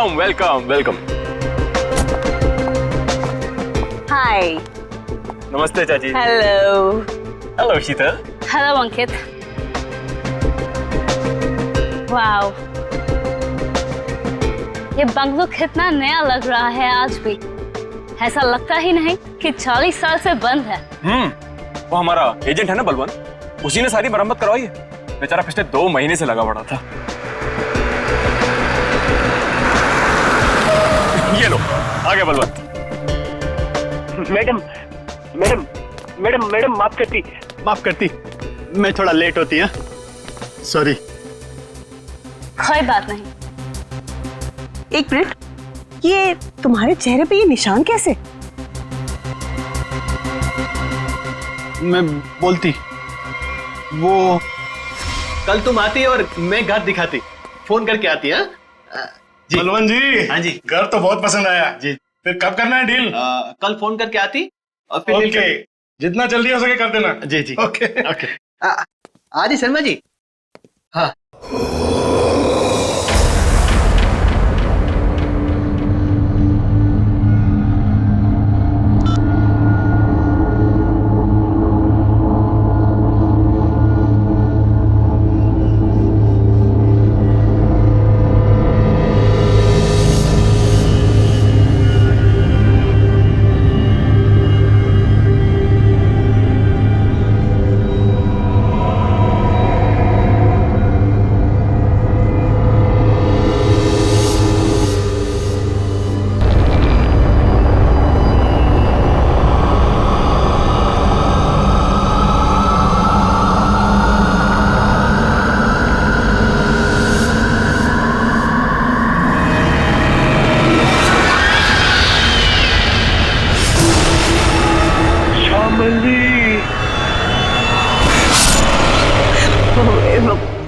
Welcome welcome welcome. हाय। नमस्ते चाची। Hello. Hello शीतल। Hello अंकित। Wow, ये बंगलो कितना नया लग रहा है आज भी। ऐसा लगता ही नहीं कि 40 साल से बंद है। वो हमारा एजेंट है ना बलवंत, उसी ने सारी मरम्मत करवाई है। बेचारा पिछले 2 महीने से लगा पड़ा था। ये लो आ गया Balwant. Madam madam madam madam माफ करती, मैं थोड़ा लेट होती है, सॉरी। कोई बात नहीं। एक मिनट, ये तुम्हारे चेहरे पे ये निशान कैसे? मैं बोलती, वो कल तुम आती और मैं घर दिखाती, फोन करके आती है। जी बलवंत जी। हाँ जी। घर तो बहुत पसंद आया जी। फिर कब करना है डील? कल फोन करके आती और फिर ओके, जितना जल्दी हो सके कर देना। जी जी ओके ओके। आदि शर्मा जी। हाँ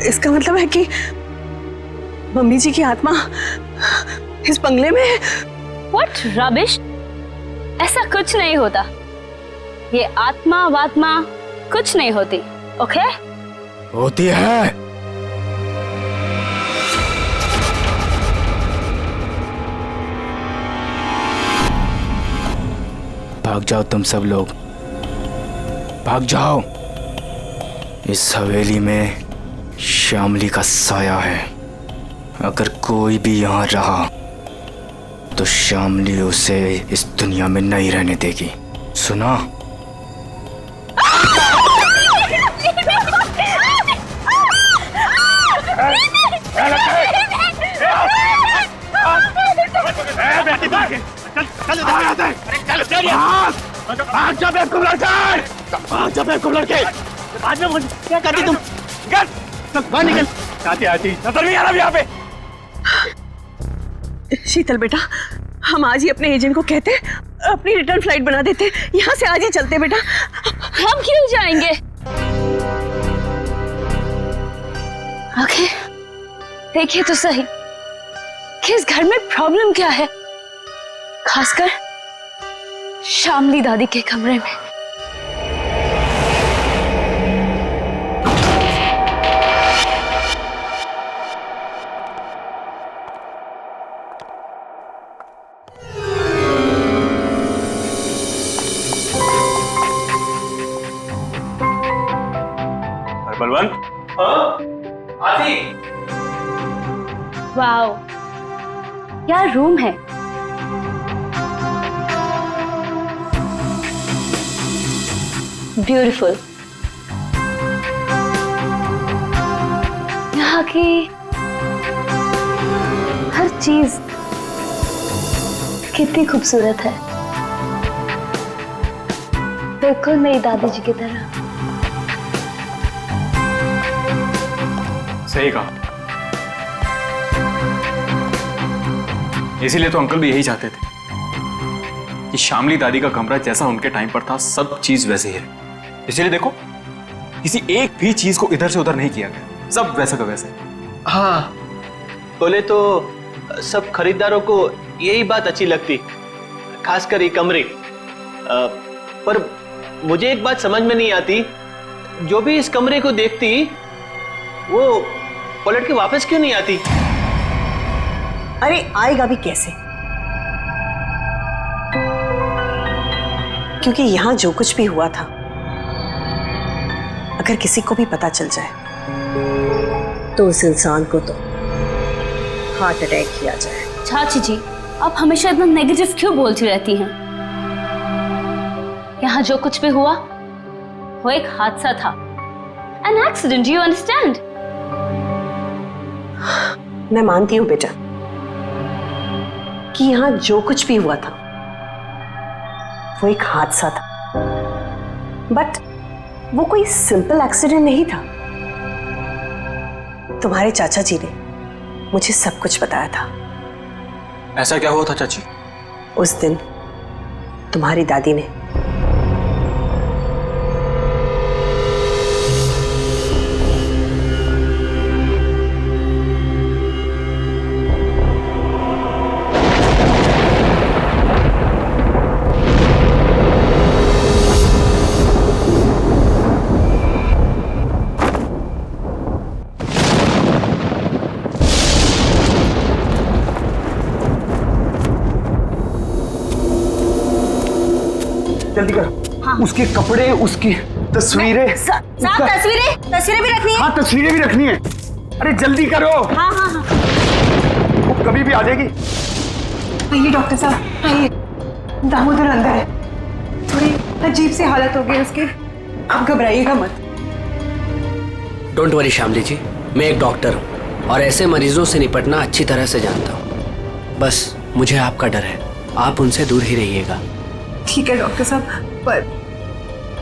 इसका मतलब है कि मम्मी जी की आत्मा इस बंगले में है। What rubbish? ऐसा कुछ नहीं होता। ये आत्मा वात्मा कुछ नहीं होती, ओके? होती है। भाग जाओ तुम सब लोग, भाग जाओ। इस हवेली में श्यामली का साया है। अगर कोई भी यहाँ रहा तो श्यामली उसे इस दुनिया में नहीं रहने देगी, सुना? क्या करती तुम? बाहर निकल। आती नजर नहीं आ रहा यहाँ पे। शीतल बेटा, हम आज ही अपने एजेंट को कहते, अपनी रिटर्न फ्लाइट बना देते, यहाँ से आज ही चलते बेटा। हम क्यों जाएंगे? ओके, देखिए तो सही कि इस घर में प्रॉब्लम क्या है, खासकर श्यामली दादी के कमरे में। बलवंत। आती। वाओ, क्या रूम है। ब्यूटीफुल। यहाँ की हर चीज कितनी खूबसूरत है, बिल्कुल मेरी दादी जी की तरह। सही कहा। इसीलिए तो अंकल भी यही चाहते थे कि श्यामली दादी का कमरा जैसा उनके टाइम पर था, सब चीज वैसे ही है। इसलिए देखो, किसी एक भी चीज को इधर से उधर नहीं किया गया, सब वैसा का वैसे। हाँ, बोले तो सब खरीदारों को यही बात अच्छी लगती, खासकर ये कमरे। पर मुझे एक बात समझ में नहीं आती, जो भी इस कमरे को देखती वो पलट के वापस क्यों नहीं आती? अरे आएगा भी कैसे? क्योंकि यहां जो कुछ भी हुआ था, अगर किसी को भी पता चल जाए तो उस इंसान को तो हार्ट अटैक किया जाए। चाची जी, आप हमेशा इतना नेगेटिव क्यों बोलती रहती हैं? यहाँ जो कुछ भी हुआ वो एक हादसा था, एन एक्सीडेंट, यू अंडरस्टैंड? मैं मानती हूँ बेटा कि यहाँ जो कुछ भी हुआ था वो एक हादसा था, बट वो कोई सिंपल एक्सीडेंट नहीं था। तुम्हारे चाचा जी ने मुझे सब कुछ बताया था। ऐसा क्या हुआ था चाची? उस दिन तुम्हारी दादी ने जल्दी कर। हाँ। उसके कपड़े, उसकी तस्वीरें। तस्वीरें भी रखनी है। हाँ, तस्वीरें भी रखनी है। अरे जल्दी करो। हाँ हाँ हाँ। वो कभी भी आ जाएगी। आइए डॉक्टर साहब, आइए। दामोदर अंदर है, थोड़ी अजीब सी हालत हो गई उसकी, आप घबराइएगा मत। डोंट वरी श्यामली जी, मैं एक डॉक्टर हूँ और ऐसे मरीजों से निपटना अच्छी तरह से जानता हूँ। बस मुझे आपका डर है, आप उनसे दूर ही रहिएगा। ठीक है डॉक्टर साहब, पर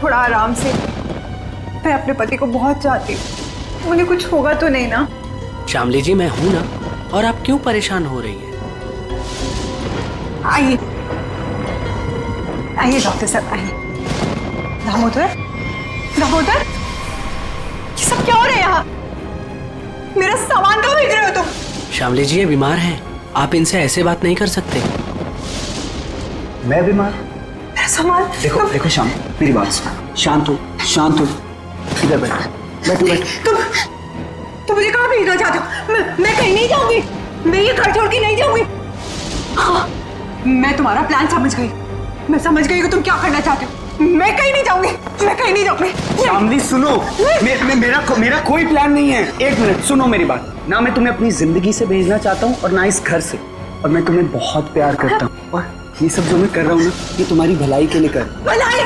थोड़ा आराम से। मैं अपने पति को बहुत चाहती हूँ, उन्हें कुछ होगा तो नहीं ना? श्यामली जी, मैं हूं ना, और आप क्यों परेशान हो रही हैं? आइए आइए डॉक्टर साहब, आइए। दामोदर, दामोदर, ये सब क्या हो रहा है यहाँ? मेरा सामान क्यों भेज रहे हो तुम? श्यामली जी, ये बीमार हैं, आप इनसे ऐसे बात नहीं कर सकते। मैं बीमार? मेरा सामान? देखो देखो श्याम, मेरी बात सुनो, शांत हो, शांत हो। इधर बैठ, बैठो बैठो। तुम मुझे कहाँ भेजना चाहते हो? मैं कहीं नहीं जाऊंगी, मैं ये घर छोड़ के नहीं जाऊंगी। हाँ, मैं तुम्हारा प्लान समझ गई, मैं समझ गई कि तुम क्या करना चाहते हो। मैं कहीं नहीं जाऊंगी, मैं कहीं नहीं जाऊंगी। श्यामली सुनो, मेरा कोई प्लान नहीं है। एक मिनट सुनो मेरी बात। ना मैं तुम्हें अपनी जिंदगी से भेजना चाहता हूँ और ना इस घर से, और मैं तुम्हें बहुत प्यार करता हूँ, और ये सब जो मैं कर रहा हूँ ना, ये तुम्हारी भलाई के लिए कर। भलाई?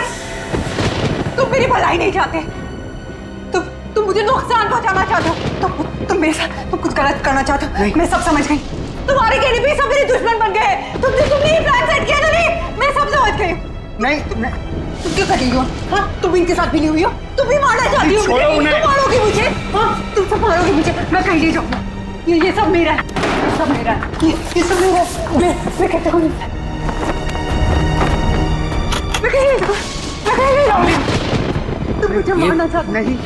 तुम मेरी भलाई नहीं चाहते, तुम मुझे नुकसान पहुंचाना चाहते हो, तुम मेरे साथ तुम कुछ गलत करना चाहते हो। मैं सब समझ गई, तुम्हारे कहने पे सब मेरे दुश्मन बन गए। तुमने ये प्लान सेट किया ना? नहीं, मैं सब समझ गई। नहीं, तुम क्यों कर रही हो? हाँ, तुम इनके साथ मिली हुई हो, तुम भी मारना चाहती हो मुझे, तुम मारोगी मुझे। हाँ, तुम सब मारोगी मुझे, मैं कहीं नहीं जाऊंगी। ये सब मेरा है, ये सब मेरा है, ये सब मेरा है। मैं कहता हूँ, मैं कहीं नहीं जाऊंगी। तुम मुझे मारना चाहते नहीं?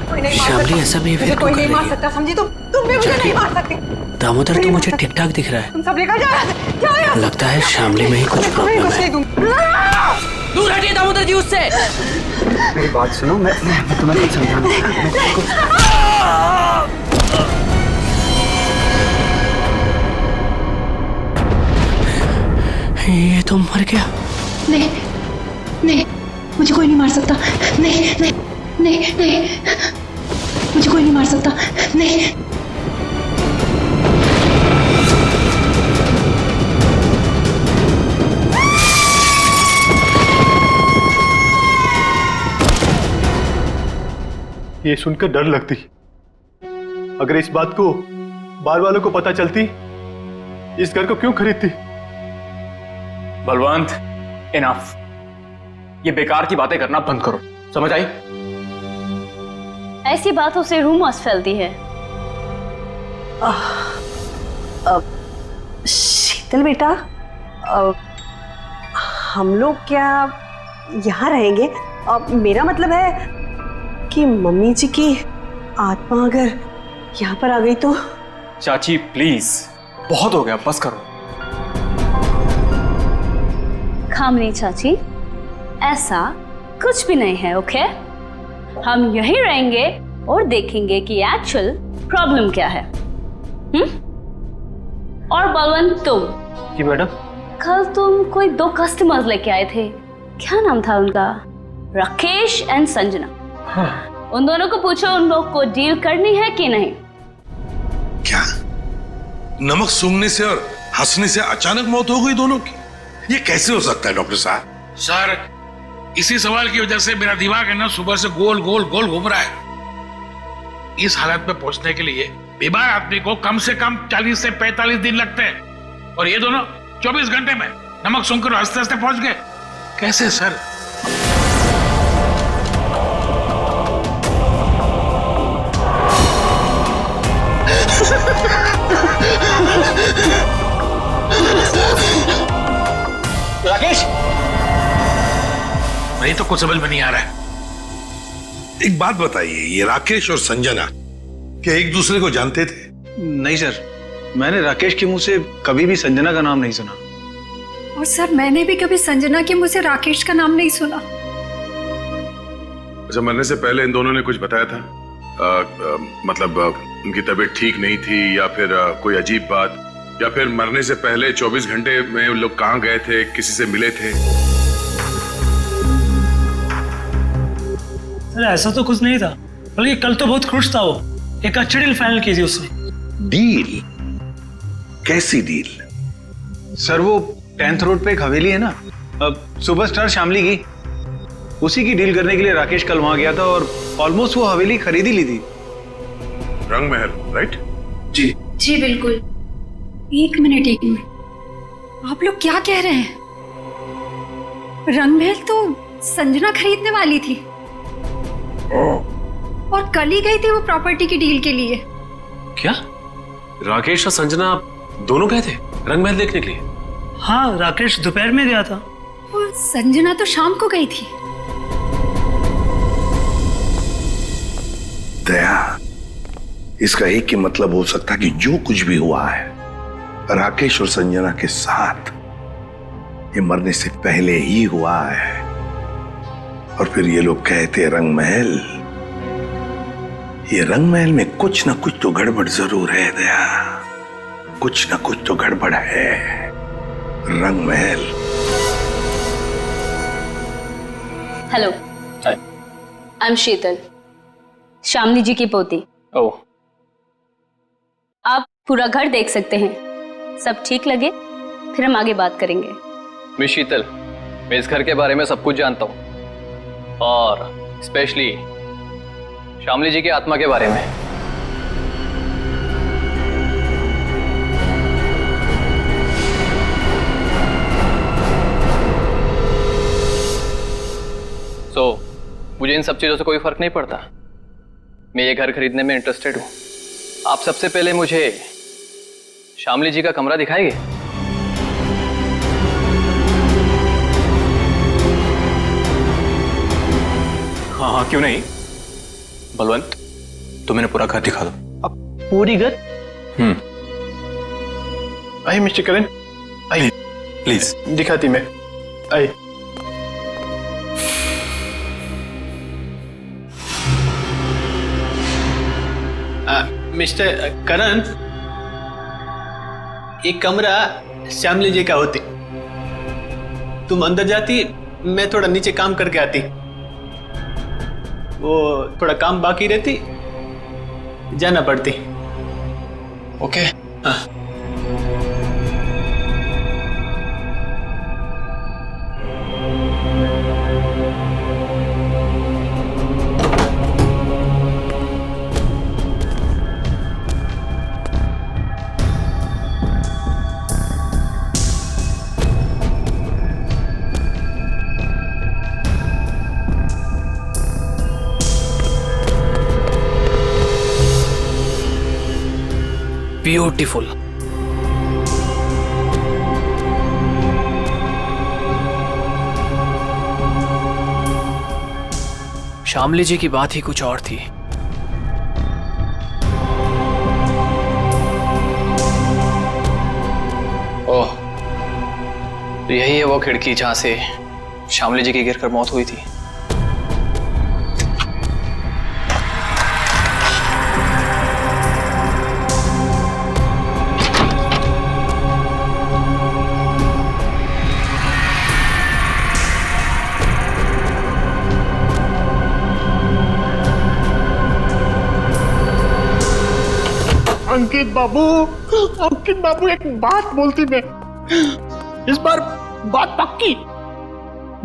कोई नहीं मार सकता, ऐसा बिहेवियर कोई नहीं मार सकता, समझी? तुम भी मुझे नहीं मार सकते। दामोदर, तो मुझे ठीक ठाक दिख रहा है। तुम सब लेकर जाओ। लगता है श्यामली में ही कुछ प्रॉब्लम है। दूर हटिए दामोदर जी उससे। मेरी बात सुनो, मैं तुम्हें कुछ समझाना। ये तो मर गया। नहीं नहीं, मुझे कोई नहीं मार सकता। नहीं नहीं नहीं नहीं, मुझे कोई नहीं मार सकता। नहीं। ये सुनकर डर लगती, अगर इस बात को बार वालों को पता चलती, इस घर को क्यों खरीदती? बलवंत, इनफ। ये बेकार की बातें करना बंद करो, समझ आई? ऐसी बातों से रूमर्स फैलती है। शीतल बेटा, हम लोग क्या यहाँ रहेंगे? मेरा मतलब है कि मम्मी जी की आत्मा अगर यहाँ पर आ गई तो। चाची प्लीज, बहुत हो गया, बस करो। खामनी चाची, ऐसा कुछ भी नहीं है, ओके? हम यहीं रहेंगे और देखेंगे कि एक्चुअल प्रॉब्लम क्या है। और बलवंत तुम। जी मैडम। कल तुम कोई 2 कस्टमर्स लेके आए थे, क्या नाम था उनका? राकेश एंड संजना। हाँ। उन दोनों को पूछो उन लोग को डील करनी है कि नहीं। क्या नमक सूंघने से और हंसने से अचानक मौत हो गई दोनों की? ये कैसे हो सकता है डॉक्टर साहब? सर, इसी सवाल की वजह से मेरा दिमाग है ना सुबह से गोल गोल गोल घूम रहा है। इस हालत में पहुंचने के लिए बीमार आदमी को कम से कम 40 से 45 दिन लगते हैं, और ये दोनों 24 घंटे में नमक सूंघकर हंसते हंसते पहुंच गए। कैसे सर? राकेश, मुझे तो कुछ समझ में नहीं आ रहा है। एक बात बताइए, ये राकेश और संजना क्या एक दूसरे को जानते थे? नहीं सर, मैंने राकेश के मुंह से कभी भी संजना का नाम नहीं सुना। और सर मैंने भी कभी संजना के मुंह से राकेश का नाम नहीं सुना। अच्छा, मरने से पहले इन दोनों ने कुछ बताया था? मतलब उनकी तबीयत ठीक नहीं थी, या फिर कोई अजीब बात, या फिर मरने से पहले 24 घंटे में उन लोग कहाँ गए थे, किसी से मिले थे? सर ऐसा तो कुछ नहीं था, बल्कि कल तो बहुत खुश था वो। एक अच्छी डील फाइनल की थी उसने। डील? कैसी डील? सर वो 10th रोड पे एक हवेली है ना, सुपरस्टार शामली की, उसी की डील करने के लिए राकेश कल वहां गया था और ऑलमोस्ट वो हवेली खरीद ही ली थी। रंग महल, राइट? जी जी बिल्कुल। एक मिनट, आप लोग क्या कह रहे हैं? रंगमहल तो संजना खरीदने वाली थी और कल ही गई थी वो प्रॉपर्टी की डील के लिए। क्या राकेश और संजना दोनों गए थे रंगमहल देखने के लिए? हाँ, राकेश दोपहर में गया था और संजना तो शाम को गई थी। दया, इसका एक ही मतलब हो सकता कि जो कुछ भी हुआ है राकेश और संजना के साथ, ये मरने से पहले ही हुआ है। और फिर ये लोग कहते रंगमहल, ये रंगमहल में कुछ ना कुछ तो गड़बड़ जरूर है दया, कुछ ना कुछ तो गड़बड़ है। रंगमहल। हेलो, आई एम शीतल, शामली जी की पोती। ओह, आप पूरा घर देख सकते हैं, सब ठीक लगे फिर हम आगे बात करेंगे। मिस शीतल, मैं इस घर के बारे में सब कुछ जानता हूँ, और स्पेशली शामली जी की आत्मा के बारे में। मुझे इन सब चीजों से कोई फर्क नहीं पड़ता। मैं ये घर खरीदने में इंटरेस्टेड हूं। आप सबसे पहले मुझे शामली जी का कमरा दिखाएंगे? हाँ हाँ, क्यों नहीं। बलवंत, तो मैंने पूरा घर दिखा दो। अब पूरी घर? आइए मिस्टर करण, आइए प्लीज। दिखाती मैं, आइए। मिस्टर करण, ये कमरा श्यामली जी का होती। तुम अंदर जाती, मैं थोड़ा नीचे काम करके आती। वो थोड़ा काम बाकी रहती, जाना पड़ती। ओके। हाँ। ब्यूटीफुल। शामली जी की बात ही कुछ और थी। ओह, तो यही है वो खिड़की जहां से शामली जी की गिरकर मौत हुई थी। अंकित बाबू एक बात बोलती मैं, इस बार बात पक्की,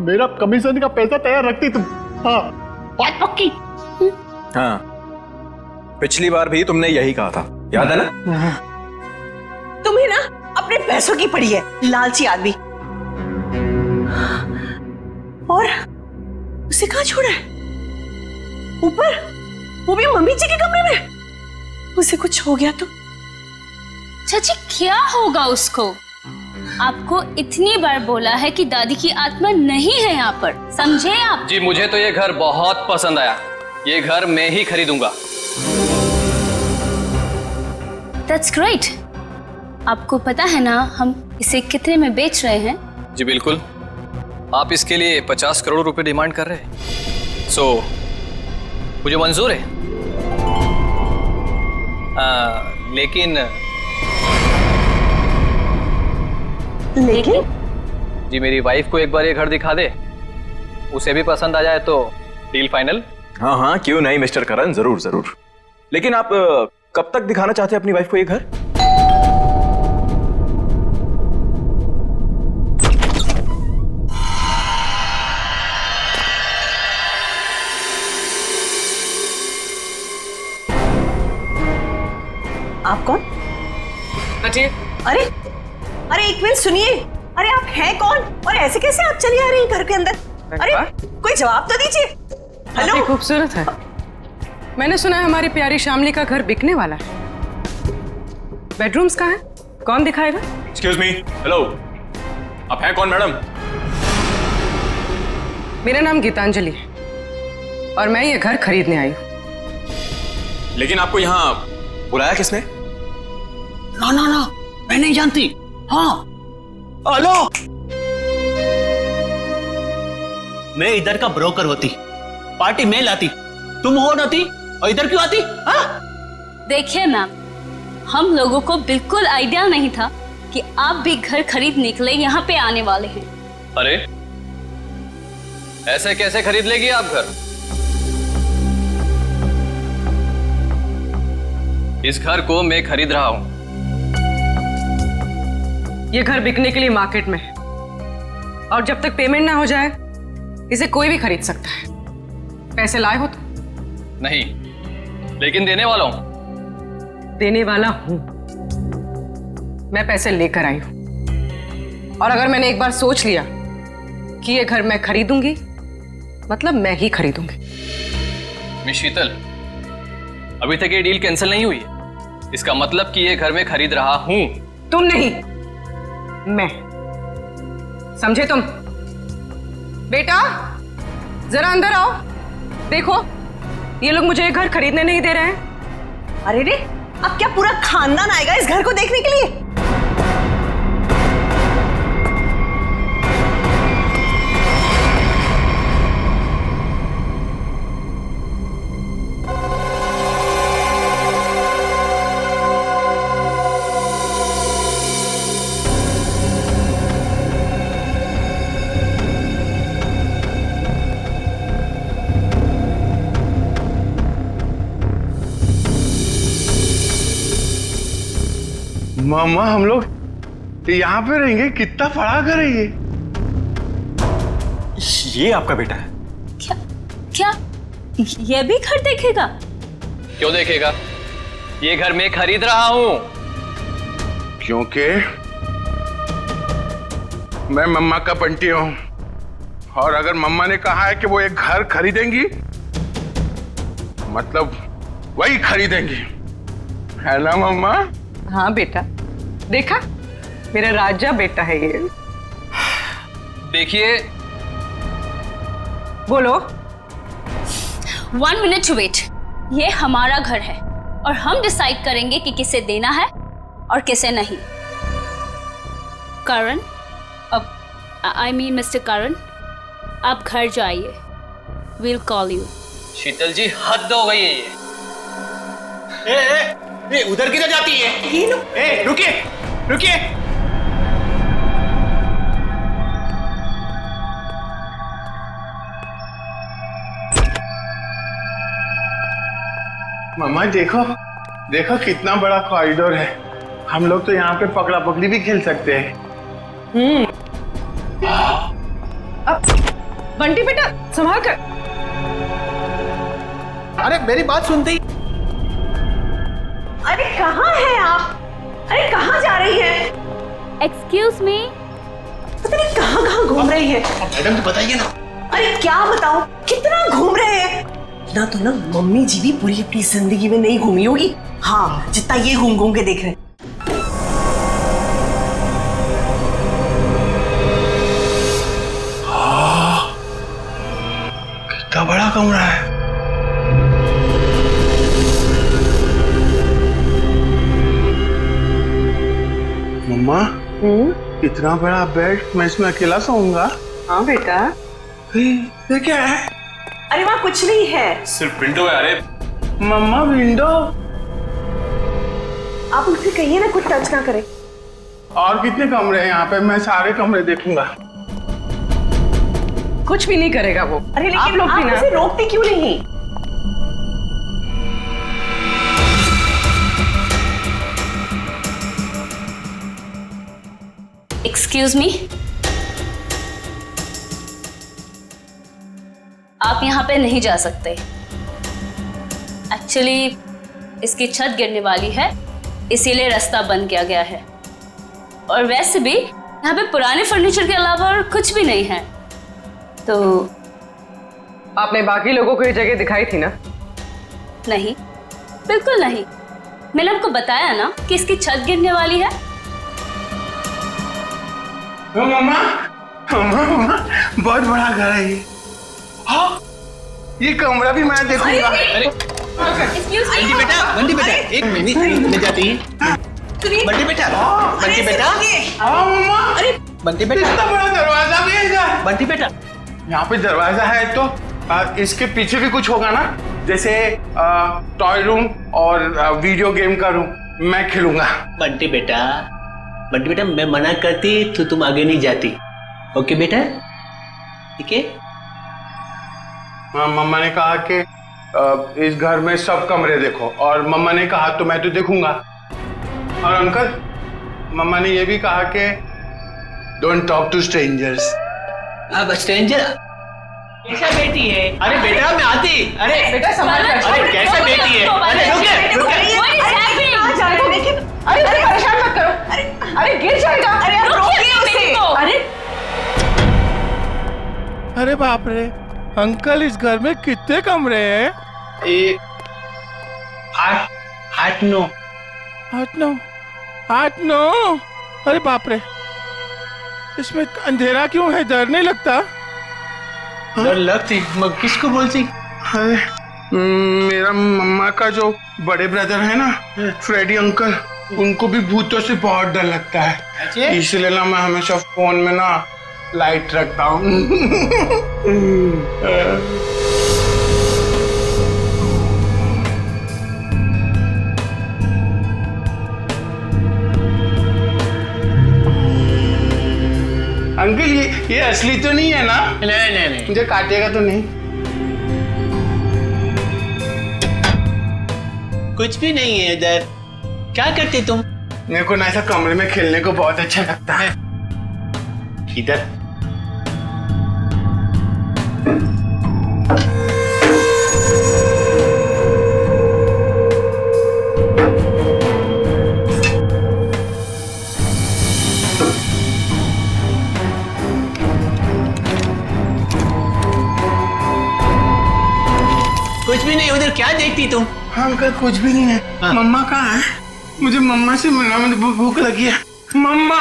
मेरा कमीशन का पैसा तैयार रखती तुम। हाँ, बात पक्की। हाँ, पिछली बार भी तुमने यही कहा था, याद है ना? तुम्हें ना अपने पैसों की पड़ी है, लालची आदमी। और उसे कहाँ छोड़ा है? ऊपर, वो भी मम्मी जी के कमरे में। उसे कुछ हो गया तो? चाची क्या होगा उसको? आपको इतनी बार बोला है कि दादी की आत्मा नहीं है यहाँ पर, समझे आप? जी मुझे तो ये घर बहुत पसंद आया, ये घर मैं ही खरीदूंगा। That's great. आपको पता है ना हम इसे कितने में बेच रहे हैं? जी बिल्कुल, आप इसके लिए 50 करोड़ रुपए डिमांड कर रहे हैं, सो मुझे मंजूर है। लेकिन जी मेरी वाइफ को एक बार ये घर दिखा दे, उसे भी पसंद आ जाए तो डील फाइनल। हाँ हाँ, क्यों नहीं मिस्टर करण, जरूर जरूर। लेकिन आप कब तक दिखाना चाहते हैं अपनी वाइफ को ये घर? आप कौन? हटिए। अरे अरे एक मिनट सुनिए, अरे आप हैं कौन और ऐसे कैसे आप चली आ रही हैं घर के अंदर? अरे कोई जवाब तो दीजिए। हेलो, खूबसूरत है। मैंने सुना है हमारी प्यारी शामली का घर बिकने वाला है। बेडरूम्स कहाँ हैं? कौन दिखाएगा? एक्सक्यूज मी, हेलो, आप हैं कौन मैडम? मेरा नाम गीतांजलि है और मैं ये घर खरीदने आई हूँ। लेकिन आपको यहाँ बुलाया किसने? ना ना ना, मैं नहीं जानती। हाँ, हेलो, मैं इधर का ब्रोकर होती, पार्टी में लाती, तुम हो ना थी और इधर क्यों आती? हाँ? देखिए मैम, हम लोगों को बिल्कुल आइडिया नहीं था कि आप भी घर खरीदने के लिए यहाँ पे आने वाले हैं। अरे ऐसे कैसे खरीद लेगी आप घर? इस घर को मैं खरीद रहा हूं। ये घर बिकने के लिए मार्केट में है और जब तक पेमेंट ना हो जाए इसे कोई भी खरीद सकता है। पैसे लाए हो तो? नहीं, लेकिन देने वाला हूं। देने वाला हूं। मैं पैसे लेकर आई हूं और अगर मैंने एक बार सोच लिया कि ये घर मैं खरीदूंगी, मतलब मैं ही खरीदूंगी। मिस शीतल, अभी तक ये डील कैंसिल नहीं हुई है, इसका मतलब कि ये घर मैं खरीद रहा हूं। तुम नहीं, मैं। समझे तुम? बेटा जरा अंदर आओ, देखो ये लोग मुझे ये घर खरीदने नहीं दे रहे हैं। अरे रे, अब क्या पूरा खानदान आएगा इस घर को देखने के लिए? मामा, हम लोग यहाँ पे रहेंगे? कितना बड़ा घर है ये? ये आपका बेटा है? क्या क्या ये भी घर देखेगा? क्यों देखेगा? ये घर मैं खरीद रहा हूं। क्योंकि मैं मम्मा का बंटी हूं और अगर मम्मा ने कहा है कि वो एक घर खरीदेंगी, मतलब वही खरीदेंगी, है ना मम्मा? हाँ बेटा, देखा मेरा राजा बेटा है ये। देखिए, बोलो। 1 मिनट टू वेट। ये हमारा घर है और हम डिसाइड करेंगे कि किसे देना है और किसे नहीं। करण, अब आई मीन मिस्टर करण, आप घर जाइए। Will call you. Sheetal ji, हद हो गई है ये। ए, उधर किधर जाती है? ये लो। ए, रुकिए रुकिए। मम्मा देखो देखो कितना बड़ा कॉरिडोर है, हम लोग तो यहाँ पे पकड़ा पकड़ी भी खेल सकते हैं। बंटी बेटा संभाल कर। अरे मेरी बात सुनते ही। अरे कहाँ है आप? अरे कहाँ जा रही है? Excuse me. पता नहीं कहाँ कहाँ घूम रही है। मैडम तो बताइए ना। अरे क्या बताऊं, कितना घूम रहे हैं ना। तो ना मम्मी जी भी पूरी अपनी जिंदगी में नहीं घूमी होगी, हाँ, जितना ये घूम घूम के देख रहे हैं। कितना बड़ा कमरा है। मम्मा, इतना बड़ा बेड, मैं इसमें अकेला सोऊंगा? हाँ बेटा। ये क्या है? अरे वहाँ कुछ नहीं है, सिर्फ विंडो है। अरे मम्मा विंडो? आप उनसे कहिए ना कुछ टच ना करें। और कितने कमरे हैं यहाँ पे? मैं सारे कमरे देखूंगा। कुछ भी नहीं करेगा वो। अरे लेकिन आप लोग भी ना उसे रोकते क्यों नहीं? एक्सक्यूज मी, आप यहाँ पे नहीं जा सकते। एक्चुअली इसकी छत गिरने वाली है, इसीलिए रास्ता बंद किया गया है। और वैसे भी यहाँ पे पुराने फर्नीचर के अलावा और कुछ भी नहीं है। तो आपने बाकी लोगों को ये जगह दिखाई थी ना? नहीं, बिल्कुल नहीं। मैंने आपको बताया ना कि इसकी छत गिरने वाली है। मम्मा, मम्मा, बहुत बड़ा घर है ये। हाँ, ये कमरा भी मैं देखूंगा। बंटी बेटा एक मिनट ले जाती है। बंटी बेटा, बंटी बेटा। हाँ मम्मा। अरे बंटी बेटा, इतना बड़ा दरवाजा भी है इधर। बंटी बेटा, यहाँ पे दरवाजा है तो इसके पीछे भी कुछ होगा ना, जैसे टॉय रूम और वीडियो गेम का रूम। मैं खेलूंगा। बंटी बेटा, बंटी बेटा, मैं मना करती तो तुम आगे नहीं जाती। ओके बेटा, ठीक है? हाँ, मम्मा ने कहा कि इस घर में सब कमरे देखो, और मम्मा ने कहा तो मैं तो देखूंगा। और अंकल, मम्मा ने ये भी कहा कि डोंट टॉक टू स्ट्रेंजर्स। अब स्ट्रेंजर कैसा बेटी है? अरे बेटा मैं आती। अरे बेटा संभाल कर। अरे कैसा बेटी है? अरे रुके रुके। कहाँ जा रहे हो? लेकिन अरे परेशान मत करो। अरे गिर जाएगा। अरे आप रोकिए उसे। अरे अरे बाप रे अंकल, इस घर में कितने कमरे हैं? 8 9। 8 9। अरे बाप रे, इसमें अंधेरा क्यों है? डर नहीं लगता? डर लगती, मगर किसको बोलती? अरे मेरा मम्मा का जो बड़े ब्रदर है ना, फ्रेडी अंकल, उनको भी भूतों से बहुत डर लगता है। इसलिए ना मैं हमेशा फोन में ना लाइट रखता हूँ। अंकल ये असली तो नहीं है ना? नहीं। मुझे काटेगा तो नहीं? कुछ भी नहीं है इधर। क्या करते तुम? मेरे को ना ऐसा कमरे में खेलने को बहुत अच्छा लगता है। इधर कुछ भी नहीं उधर। क्या देखती तुम? हाँ अंकल, कुछ भी नहीं है। हाँ। मम्मा कहाँ है? मुझे मम्मा से मिलना, मुझे भूख लगी है। मम्मा,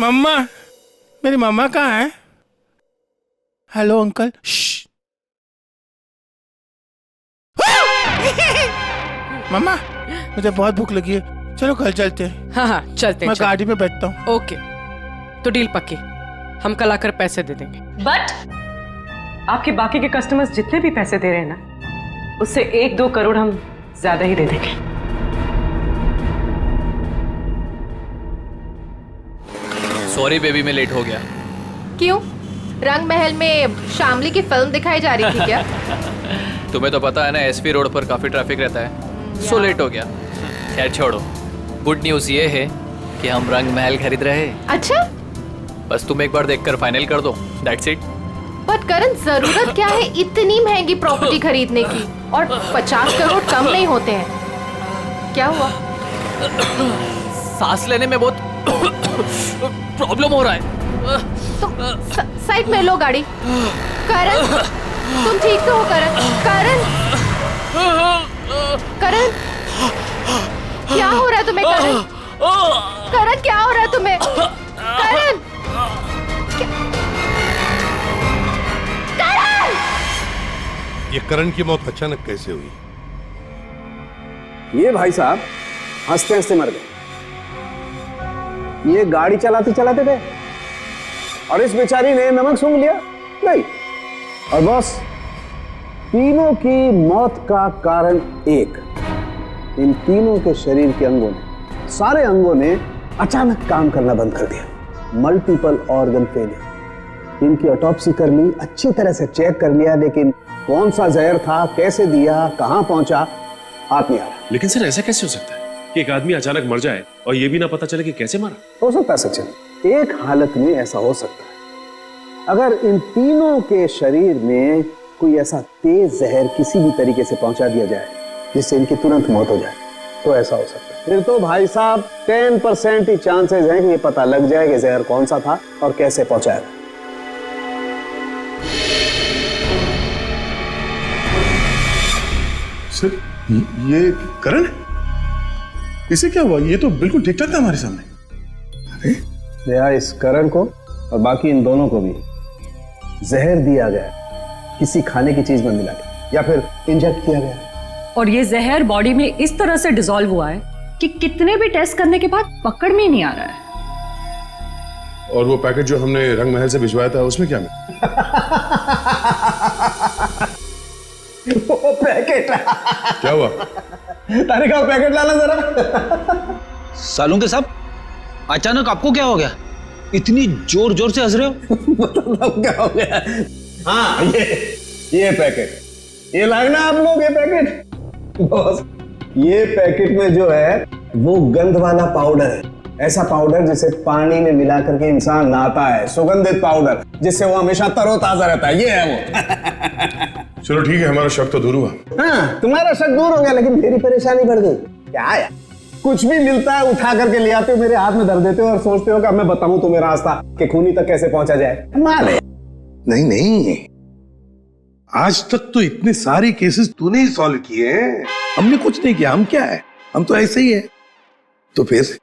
मम्मा, मेरी मम्मा कहाँ है? Hello uncle. मम्मा, मुझे बहुत भूख लगी है, चलो घर चलते हैं। हाँ चलते हैं। मैं गाड़ी में बैठता हूँ। ओके, तो डील पक्की। हम कल आकर पैसे दे देंगे। बट आपके बाकी के कस्टमर्स जितने भी पैसे दे रहे हैं ना, उससे 1-2 करोड़ हम ज्यादा ही दे देंगे। सॉरी बेबी, मैं लेट हो गया। क्यों? रंग महल में शामली की फिल्म दिखाई जा रही थी क्या? तुम्हें तो पता है ना, एसपी रोड पर काफी ट्रैफिक रहता है, सो लेट हो गया। खैर छोड़ो, गुड न्यूज ये है कि हम रंग महल खरीद रहे हैं। अच्छा, बस तुम एक बार देखकर फाइनल कर दो, दैट्स इट। बट करण, जरूरत क्या है इतनी महंगी प्रॉपर्टी खरीदने की? और 50 करोड़ कम नहीं होते हैं। क्या हुआ? सांस लेने में बहुत प्रॉब्लम हो रहा है। तो साइड में लो गाड़ी। करण, तुम ठीक तो हो? करण, करण, करण, क्या हो रहा है तुम्हें? करण, करण, क्या हो रहा है तुम्हें? करण, करण! ये करण की मौत अचानक कैसे हुई? ये भाई साहब हंसते हंसते मर गए। ये गाड़ी चलाते चलाते गए और इस बेचारी ने नमक सूंघ लिया। नहीं, और बॉस, तीनों की मौत का कारण एक, इन तीनों के शरीर के अंगों ने, सारे अंगों ने अचानक काम करना बंद कर दिया। Multiple organ failure. इनकी ऑटोप्सी कर ली, अच्छी तरह से चेक कर लिया, लेकिन कौन सा जहर था, कैसे दिया, कहां पहुंचा, हाथ नहीं आ रहा। लेकिन सर ऐसा कैसे हो सकता है कि एक आदमी अचानक मर जाए और ये भी ना पता चले कि कैसे मरा? हो सकता है सचिन, एक हालत में ऐसा हो सकता है, अगर इन तीनों के शरीर में कोई ऐसा तेज जहर किसी भी तरीके से पहुंचा दिया जाए जिससे इनकी तुरंत मौत हो जाए, तो ऐसा हो सकता है। फिर तो भाई साहब 10% ही चांसेस हैं कि ये पता लग जाए कि जहर कौन सा था और कैसे पहुंचाया। सर, ये करण है? इसे क्या हुआ? ये तो बिल्कुल ठीक ठाक था हमारे सामने। अरे इस करण को और बाकी इन दोनों को भी जहर दिया गया, किसी खाने की चीज में मिला के या फिर इंजेक्ट किया गया। और ये जहर बॉडी में इस तरह से डिसॉल्व हुआ है कि कितने भी टेस्ट करने के बाद पकड़ में नहीं आ रहा है। और वो पैकेट जो हमने रंग महल से भिजवाया था उसमें क्या मिला? वो पैकेट क्या हुआ? तारिक, आओ पैकेट लाना जरा। सालूं के साहब, अचानक आपको क्या हो गया? इतनी जोर जोर से हंस रहे हो? मतलब क्या हो गया? हाँ, ये पैकेट, ये लाना आप लोग, ये पैकेट। बॉस, ये पैकेट में जो है वो गंध वाला पाउडर है, ऐसा पाउडर जिसे पानी में मिला करके इंसान नहाता है, सुगंधित पाउडर जिससे वो हमेशा तरोताजा रहता है, ये है वो। चलो ठीक है, हमारा शक तो दूर हुआ। हाँ, तुम्हारा शक दूर हो गया, लेकिन मेरी परेशानी बढ़ गई। क्या है, कुछ भी मिलता है उठा करके ले आते हो, मेरे हाथ में धर देते हो और सोचते हो कि अब मैं बताऊं तुम्हें रास्ता कि खूनी तक कैसे पहुंचा जाए। माल है। नहीं, आज तक तो इतने सारे केसेस तूने ही सॉल्व किए हैं, हमने कुछ नहीं किया। हम क्या है, हम तो ऐसे ही है। तो फिर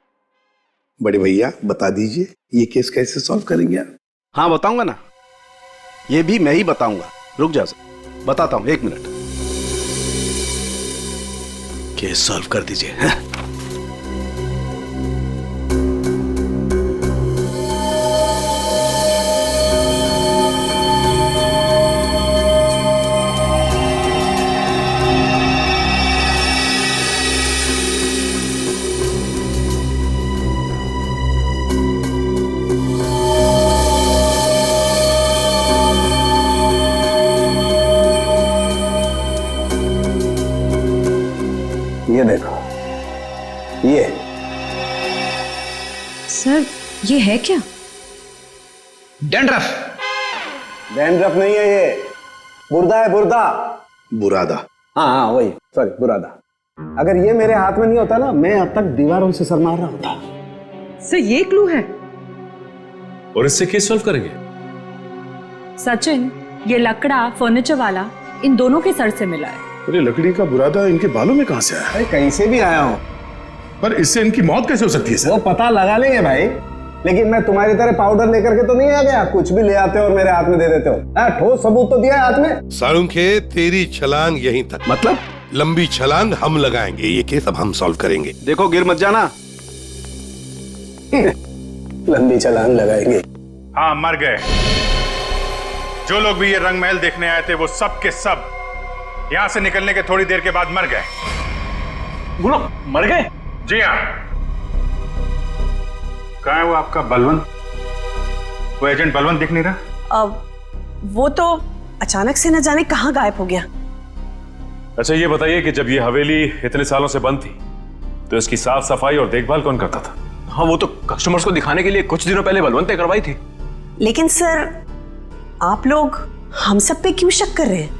बड़े भैया बता दीजिए, ये केस कैसे सॉल्व करेंगे आप? हाँ बताऊंगा ना, ये भी मैं ही बताऊंगा। रुक जा, बताता हूं, 1 मिनट। केस सॉल्व कर दीजिए। ये देखो, ये सर, ये है क्या? डैंड्रफ। डैंड्रफ नहीं है, ये बुर्दा है, बुर्दा। बुरादा। हाँ, वही, सॉरी, बुरादा। अगर ये मेरे हाथ में नहीं होता ना, मैं अब तक दीवारों से सर मार रहा होता। सर, ये क्लू है। और इससे केस सॉल्व करेंगे? सचिन, ये लकड़ा फर्नीचर वाला इन दोनों के सर से मिला है। अरे लकड़ी का बुरादा इनके बालों में कहां से आया? अरे कहीं से भी आया हूं, पर इससे इनकी मौत कैसे हो सकती है सर? वो पता लगा लेंगे भाई, लेकिन मैं तुम्हारी तरह पाउडर लेकर के तो नहीं आ गया, कुछ भी ले आते हो और मेरे हाथ में दे देते हो। ठोस सबूत तो दिया है हाथ में। सालुंखे, तेरी छलांग यहीं तक। मतलब? लंबी छलांग हम लगाएंगे, ये केस अब हम सॉल्व करेंगे। देखो, गिर मत जाना। लंबी छलांग लगाएंगे। हाँ, मर गए। जो लोग भी ये रंग महल देखने आए थे वो सब के सब यहां से निकलने के थोड़ी देर के बाद मर गए। बोलो, मर गए? जी हाँ। कहाँ है वो आपका बलवंत? वो एजेंट बलवंत दिख नहीं रहा। वो तो अचानक से न जाने कहाँ गायब हो गया। अच्छा ये बताइए कि जब ये हवेली इतने सालों से बंद थी तो इसकी साफ सफाई और देखभाल कौन करता था? हाँ, वो तो कस्टमर्स को दिखाने के लिए कुछ दिनों पहले बलवंत ने करवाई थी। लेकिन सर, आप लोग हम सब पे क्यों शक कर रहे हैं?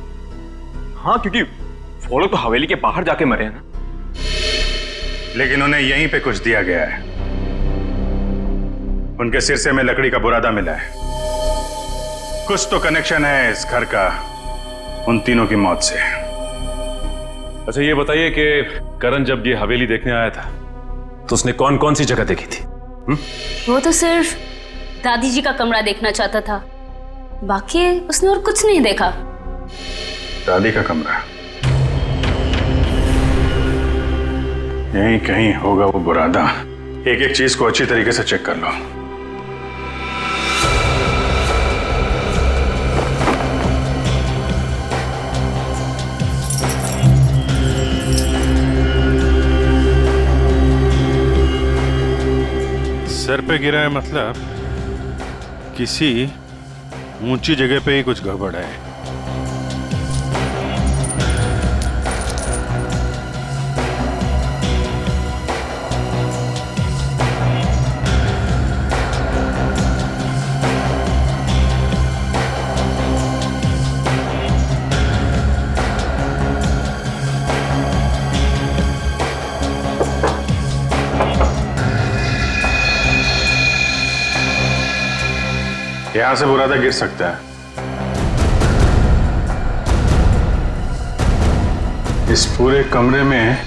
हाँ, क्योंकि वो लोग तो हवेली के बाहर जाके मरे हैं ना। लेकिन उन्हें यहीं पे कुछ दिया गया है। उनके सिरसे में लकड़ी का बुरादा मिला है। कुछ तो कनेक्शन है इस घर का उन तीनों की मौत से। अच्छा ये बताइए कि करण जब ये हवेली देखने आया था तो उसने कौन कौन सी जगह देखी थी? वो तो सिर्फ दादी जी का कमरा देखना चाहता था, बाकी उसने और कुछ नहीं देखा। दादी का कमरा? यहीं कहीं होगा वो बुरादा। एक एक चीज को अच्छी तरीके से चेक कर लो। सर पे गिरा है मतलब किसी ऊंची जगह पे ही कुछ गड़बड़ है। यहां से बुरादा गिर सकता है। इस पूरे कमरे में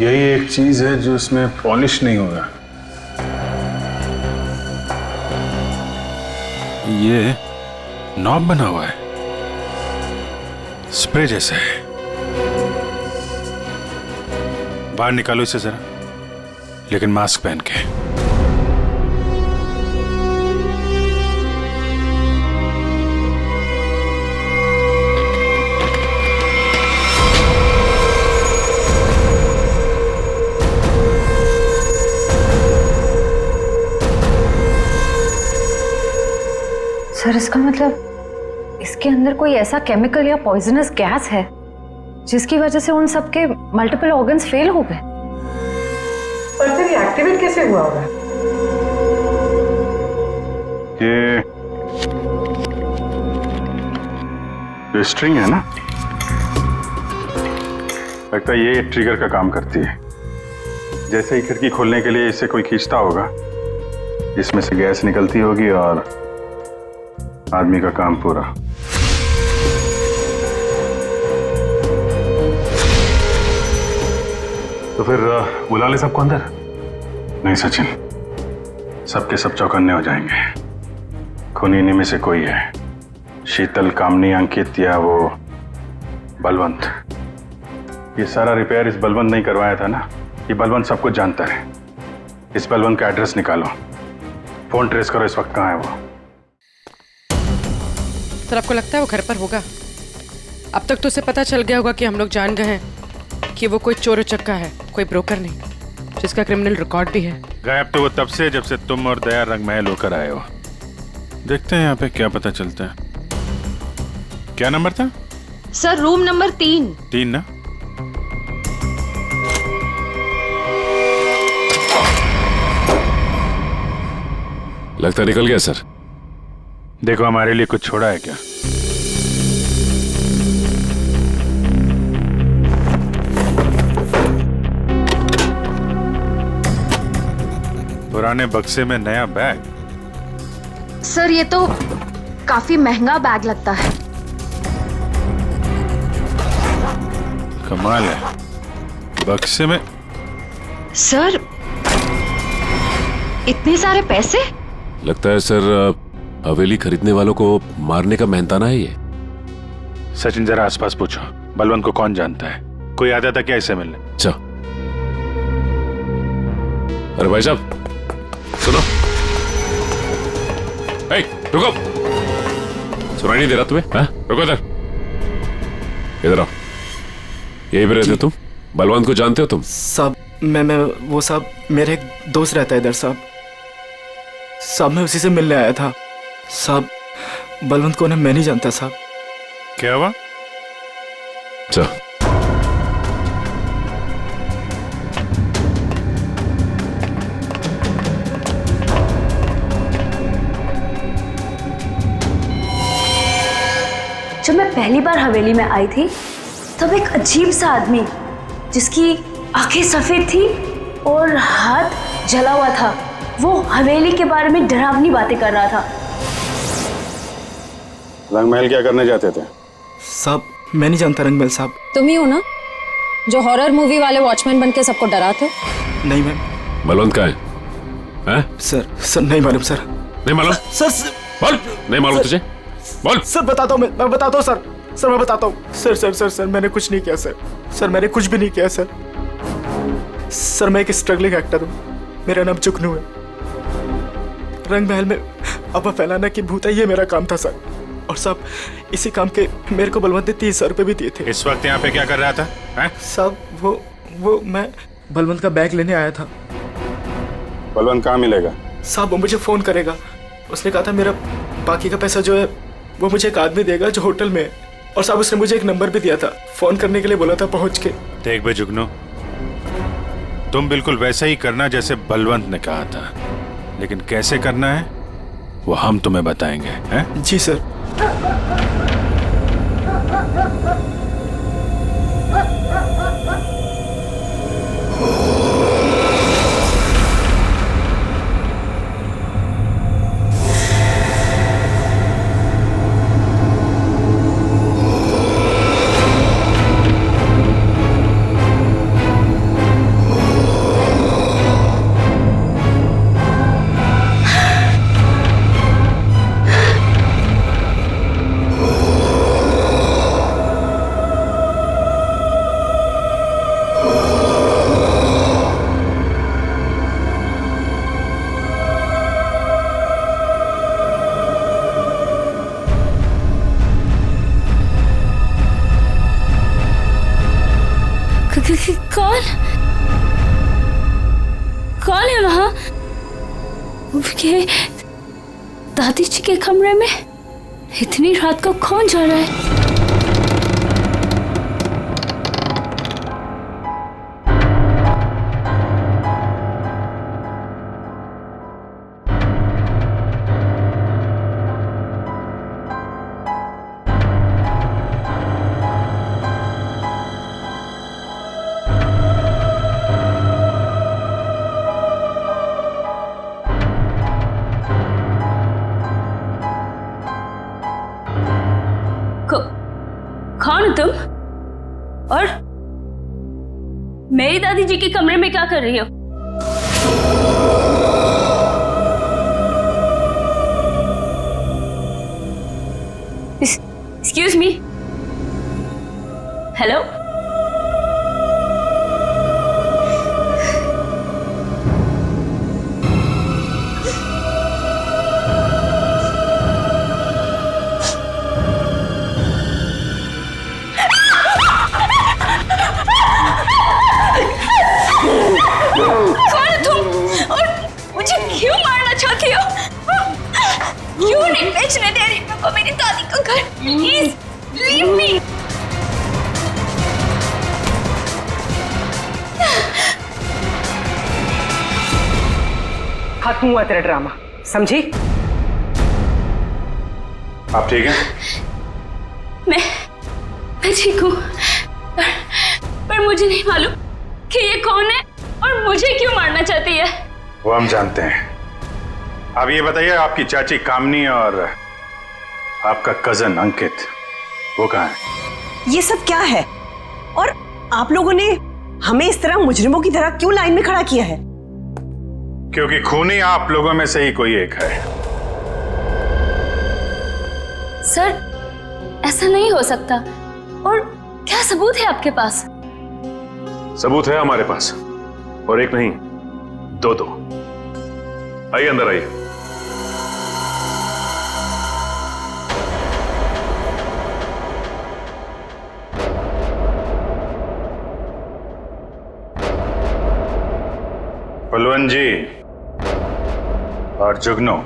यही एक चीज है जो इसमें पॉलिश नहीं होगा। ये नॉब बना हुआ है, स्प्रे जैसा है। बाहर निकालो इसे जरा, लेकिन मास्क पहन के। सर, इसका मतलब इसके अंदर कोई ऐसा केमिकल या पॉइजनस गैस है जिसकी वजह से उन सब के मल्टीपल ऑर्गन्स फेल हो गए। पर फिर ये एक्टिवेट कैसे हुआ होगा? ये स्ट्रिंग है ना, लगता है ये ट्रिगर का काम करती है। जैसे ही खिड़की खोलने के लिए इसे कोई खींचता होगा, इसमें से गैस निकलती होगी और आदमी का काम पूरा। तो फिर बुला ले सबको अंदर। नहीं सचिन, सबके सब चौकन्ने हो जाएंगे। खूनी इन्हीं में से कोई है, शीतल, कामनी, अंकित या वो बलवंत। ये सारा रिपेयर इस बलवंत नहीं करवाया था ना। ये बलवंत सब कुछ जानता है। इस बलवंत का एड्रेस निकालो, फोन ट्रेस करो, इस वक्त कहाँ है वो। सर, आपको लगता है वो घर पर होगा? अब तक तो उसे पता चल गया होगा कि हम लोग जान गए हैं कि वो कोई चोर उचक्का है, कोई ब्रोकर नहीं, जिसका क्रिमिनल रिकॉर्ड भी है। गायब तो वो तब से जब से तुम और दया रंग महल होकर आए हो। देखते हैं यहाँ पे क्या पता चलता है। क्या नंबर था? Sir, room number 3। 3 ना? लगता निकल गया सर। देखो हमारे लिए कुछ छोड़ा है क्या? पुराने बक्से में नया बैग? सर, ये तो काफी महंगा बैग लगता है। कमाल है, बक्से में। सर, इतने सारे पैसे? लगता है सर हवेली खरीदने वालों को मारने का मेहनताना है ये। सचिन, जरा आसपास पूछो, बलवंत को कौन जानता है? कोई आता था क्या इसे मिलने? अच्छा, अरे भाई साहब सुनो। ए, रुको, सुनाई नहीं दे रहा तुम्हें? हाँ? रुको इधर आओ। यही पे रहते हो तुम? बलवंत को जानते हो तुम? साहब मैं वो साहब, मेरे एक दोस्त रहता है इधर साहब। मैं उसी से मिलने आया था साहब। बलवंत को मैं नहीं जानता साहब। क्या हुआ? चल। जब मैं पहली बार हवेली में आई थी तब एक अजीब सा आदमी जिसकी आंखें सफेद थी और हाथ जला हुआ था, वो हवेली के बारे में डरावनी बातें कर रहा था। रंगमहल क्या करने जाते थे? साहब मैं नहीं जानता रंगमहल साहब। तुम ही हो ना जो हॉरर मूवी वाले वॉचमैन बन के सबको डराते? नहीं मैम। बलवंत कहाँ है? सर नहीं मालूम सर। नहीं मालूम? सर बोल। नहीं मालूम तुझे? बोल। सर बताता हूँ मैं बताता हूँ सर मैं बताता हूँ। सर मैंने कुछ नहीं किया सर मैंने कुछ भी नहीं किया सर मैं एक स्ट्रगलिंग एक्टर हूँ, मेरा नाम जुगनू है। रंगमहल में अफवाह फैलाना कि भूत है ये मेरा काम था सर। और साहब इसी काम के मेरे को बलवंत ने 30,000 रुपए भी दिए थे। इस वक्त यहाँ पे क्या कर रहा था? साहब वो मैं बलवंत का बैग लेने आया था। बलवंत कहाँ मिलेगा? साहब वो मुझे फोन करेगा, उसने कहा था मेरा बाकी का पैसा जो है वो मुझे एक आदमी देगा जो होटल में है। और साहब उसने मुझे एक नंबर भी दिया था, फोन करने के लिए बोला था पहुंच के। देख बे जुगनू, तुम बिल्कुल वैसा ही करना जैसे बलवंत ने कहा था, लेकिन कैसे करना है वो हम तुम्हें बताएंगे। हैं? जी सर। कौन है वहां? के दादी जी के कमरे में इतनी रात को कौन जा रहा है? कौन हो तुम? और मेरी दादी जी के कमरे में क्या कर रही हो? Excuse me. हेलो? क्यों नहीं बेचने दे रही मेरे को मेरी दादी का घर? Please leave me. खत्म हुआ तेरा ड्रामा, समझी? आप ठीक हैं? मैं ठीक हूँ, पर मुझे नहीं मालूम कि ये कौन है और मुझे क्यों मारना चाहती है। वो हम जानते हैं। अब ये बताइए, आपकी चाची कामनी और आपका कजन अंकित वो कहाँ है? ये सब क्या है? और आप लोगों ने हमें इस तरह मुजरिमों की तरह क्यों लाइन में खड़ा किया है? क्योंकि खूनी आप लोगों में से ही कोई एक है। सर ऐसा नहीं हो सकता। और क्या सबूत है आपके पास? सबूत है हमारे पास, और एक नहीं दो। आइए अंदर आइए। बलवंत जी और जुगनू,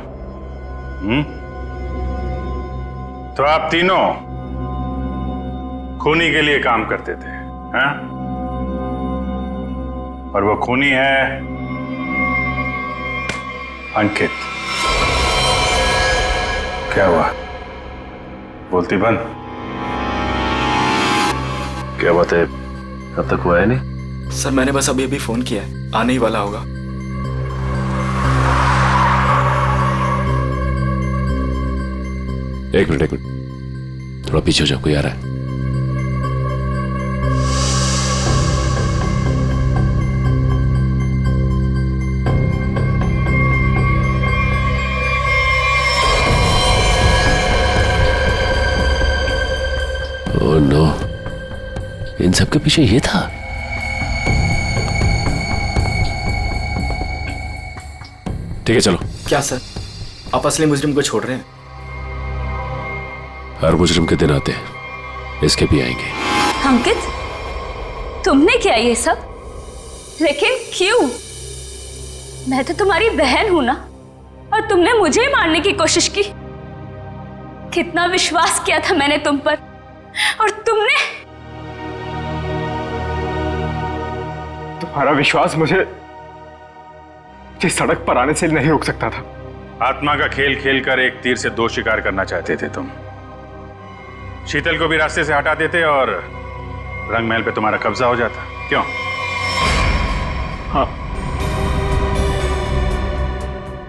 तो आप तीनों खूनी के लिए काम करते थे, हैं? और वो खूनी है अंकित। क्या हुआ? बोलती बंद। क्या बात है, अब तक हुआ है नहीं? सर मैंने बस अभी फोन किया है, आने ही वाला होगा। एक मिनट, थोड़ा पीछे हो जाओ, कोई आ रहा है। ओह नो, इन सब के पीछे ये था। ठीक है चलो। क्या सर, आप असली मुजरिम को छोड़ रहे हैं? हर मुजरिम के दिन आते हैं, इसके भी आएंगे। अंकित, तुमने किया ये सब? लेकिन क्यों? मैं तो तुम्हारी बहन हूं ना, और तुमने मुझे मारने की कोशिश की। कितना विश्वास किया था मैंने तुम पर, और तुमने। तुम्हारा विश्वास मुझे इस सड़क पर आने से नहीं रोक सकता था। आत्मा का खेल खेल कर एक तीर से दो शिकार करना चाहते थे तुम। शीतल को भी रास्ते से हटा देते और रंग महल पे तुम्हारा कब्जा हो जाता। क्यों? हाँ,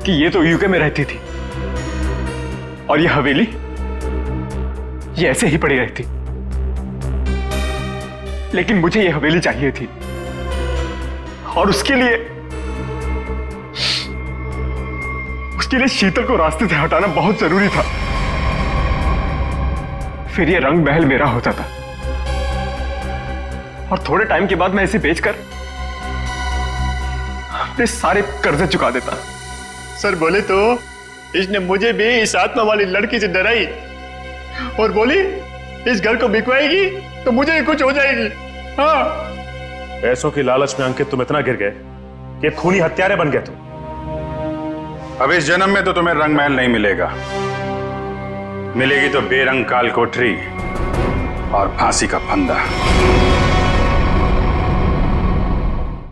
कि ये तो यूके में रहती थी और ये हवेली ये ऐसे ही पड़ी रहती। लेकिन मुझे ये हवेली चाहिए थी, और उसके लिए शीतल को रास्ते से हटाना बहुत जरूरी था। फिर ये रंग महल मेरा होता था, और थोड़े टाइम के बाद मैं इसे बेचकर अपने सारे कर्जे चुका देता। सर बोले तो इसने मुझे भी इस आत्मा वाली लड़की से डराई और बोली इस घर को बिकवाएगी तो मुझे ही कुछ हो जाएगी। हाँ, पैसों की लालच में अंकित तुम इतना गिर गए कि खूनी हत्यारे बन गए तुम। अब इस जन्म में तो तुम्हें रंग महल नहीं मिलेगा, मिलेगी तो बेरंग काल कोठरी और फांसी का फंदा।